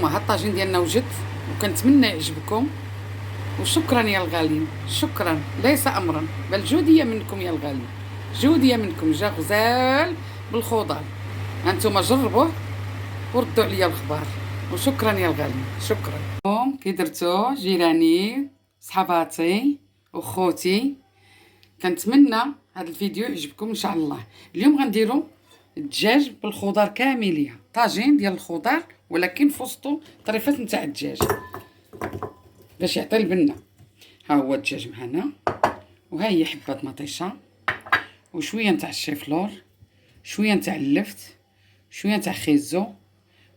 هانتوما ها الطاجين ديالنا وجد، وكنتمنى يعجبكم. وشكرا يا الغالين، شكرا ليس امرا بل جوديه منكم يا الغالين، جوديه منكم، جا غزال بالخضار. هانتوما جربوه وردوا عليا الخبار. وشكرا يا الغالين، شكرا. كي درتو جيراني صحباتي وخوتي، كنتمنى هذا الفيديو يعجبكم ان شاء الله. اليوم غنديروا الدجاج بالخضار كامليه، طاجين ديال الخضار ولكن في وسطو طريفات نتاع الدجاج باش يعطي البنه. ها هو الدجاج معنا، وها هي حبه مطيشه، وشويه نتاع الشيفلور، شويه نتاع اللفت، شويه نتاع خيزو،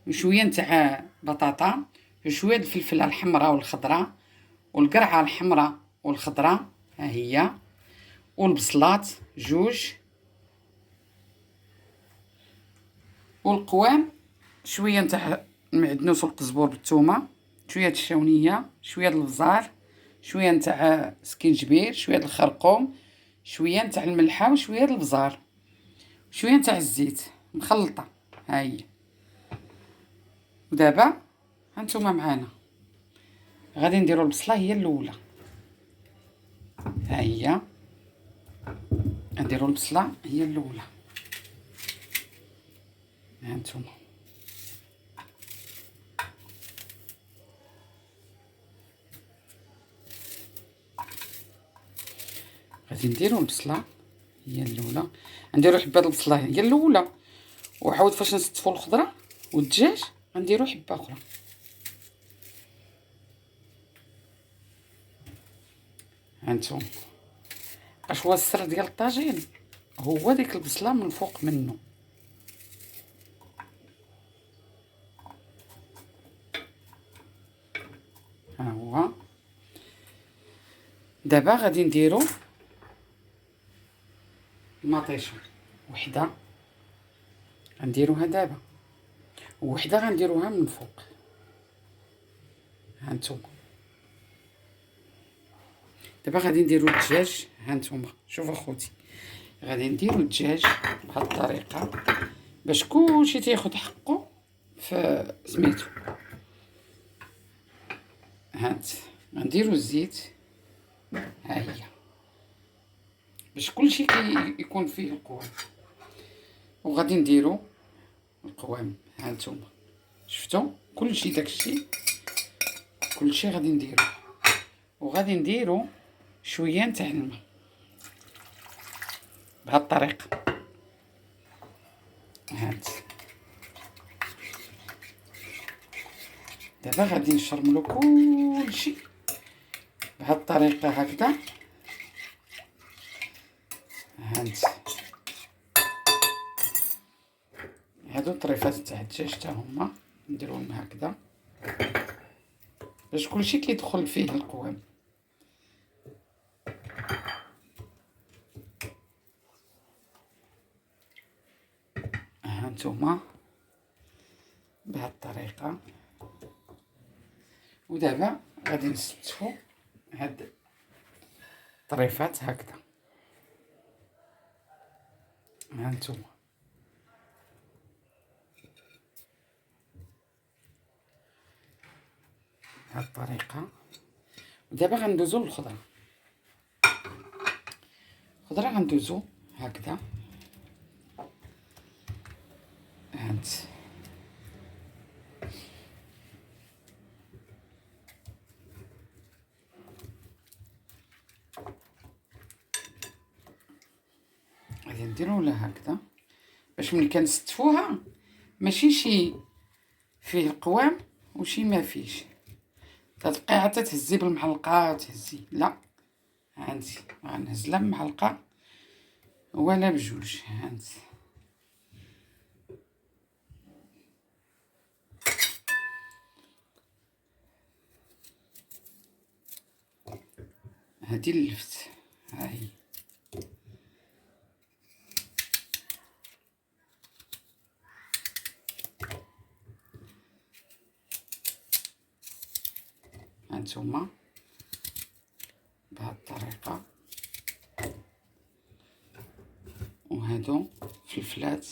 وشويه نتاع بطاطا، وشويه الفلفله الحمراء والخضراء، والقرعه الحمراء والخضراء ها هي، والبصلات جوج، والقوام شويه نتاع المعدنوس والقزبور بالثومه، شويه الشاونيه، شويه البزار، شويه نتاع سكينجبير، شويه الخرقوم، شويه نتاع الملحه، وشويه البزار، شويه نتاع الزيت مخلطه ها هي. ودابا هانتوما معانا غادي نديروا البصله هي الاولى، ها هي نديروا البصله هي الاولى. هانتوما غادي نديروا البصله هي الاولى، نديروا حبه البصله هي الاولى، وعاود فاش نستفوا الخضره والدجاج غنديروا حبه اخرى. هانتوما اش هو السر ديال الطاجين؟ هو ديك البصله من فوق منه. ها هو دابا غادي نديرو المطيشه، وحده غنديروها دابا، وحده غنديروها من فوق. هانتوما دابا غادي نديرو الدجاج. هانتوما شوفوا اخوتي، غادي نديرو الدجاج بهاد الطريقه باش كلشي تياخد حقه في سميتو. هانت غنديرو الزيت ها هي باش كلشي يكون فيه القوام، وغادي نديرو القوام. هانتوما شفتوا كلشي داكشي كلشي غادي نديرو، وغادي نديرو شويه نتاع الماء بهاد الطريقه. هانت دابا غادي نشرملو كلشي بهاد الطريقه هكذا. هانت هادو الطريفات تاع الدجاج حتى هما نديروهم هكذا باش كلشي كيدخل فيه القوام. هانتوما بهاد الطريقه. ودابا غادي نستفو هاد الطريفات هكذا. هانتوما بهاد الطريقه. ودابا غندوزو للخضره. الخضره غندوزو هكذا. هانت غادي نديرو لها هكذا باش ملي كنستفوها ماشي شي فيه القوام وشي ما فيش، تتبقاي حتى تهزي بالمعلقه وتهزي، لا هانتي غنهز بمعلقه ولا بجوج. هانتي هادي اللفت ها هي. هانتوما بهاد الطريقه. وهادو فلفلات،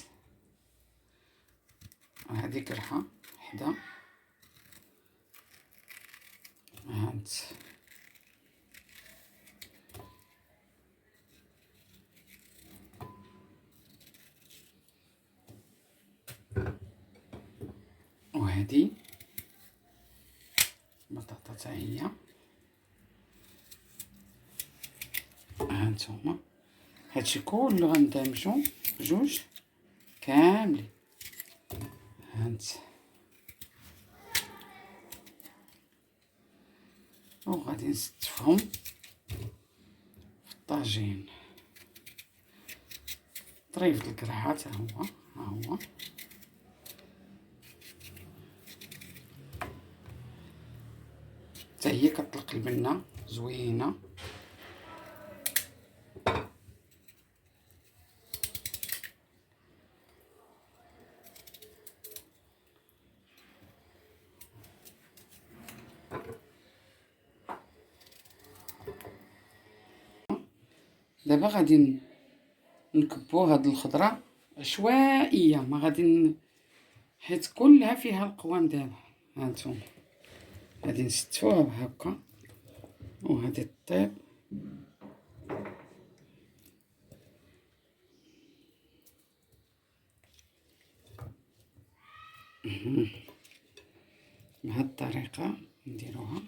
وهادي قرحه وحده، هانت وهذه بطاطا تا هي، هانتوما هادشي كله غندمجو بجوج كاملين. هانت وغادي نستفهم في الطاجين. طريف القرعه تا هو، ها هو تا هي كطلق البنه زوينه. دابا غادي نكبو هاد الخضره عشوائيه، ما غادي حيت كلها فيها القوام دابا. هانتوما غادي نستفوها بهكا وغادي طيب. بهاد الطريقه نديروها.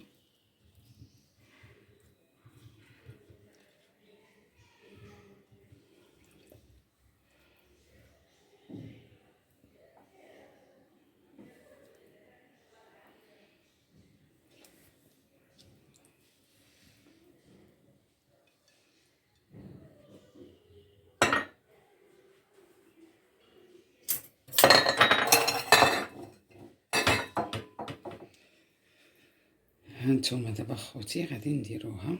هانتوما دابا خوتي غادي نديروها،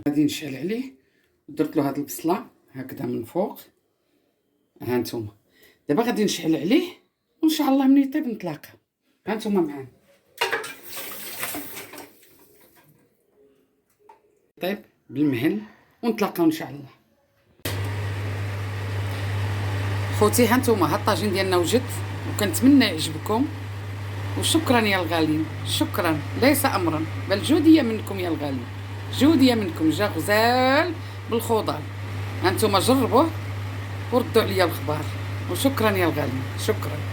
غادي نشعل عليه ودرت له هاد البصله هكذا من فوق. هانتوما دابا غادي نشعل عليه وان شاء الله ملي يطيب نتلاقاو. هانتوما معانا طيب بالمهل ونتلاقاو ان شاء الله. خوتي هانتوما هاد الطاجين ديالنا وجد وكنتمنى يعجبكم، وشكرا يا الغالين، شكرا ليس امرا بل جوديه منكم يا الغالين، جوديه منكم، جا غزال بالخضار. هانتوما جربوه وردوا عليا الخبار، وشكرا يا الغالين، شكرا.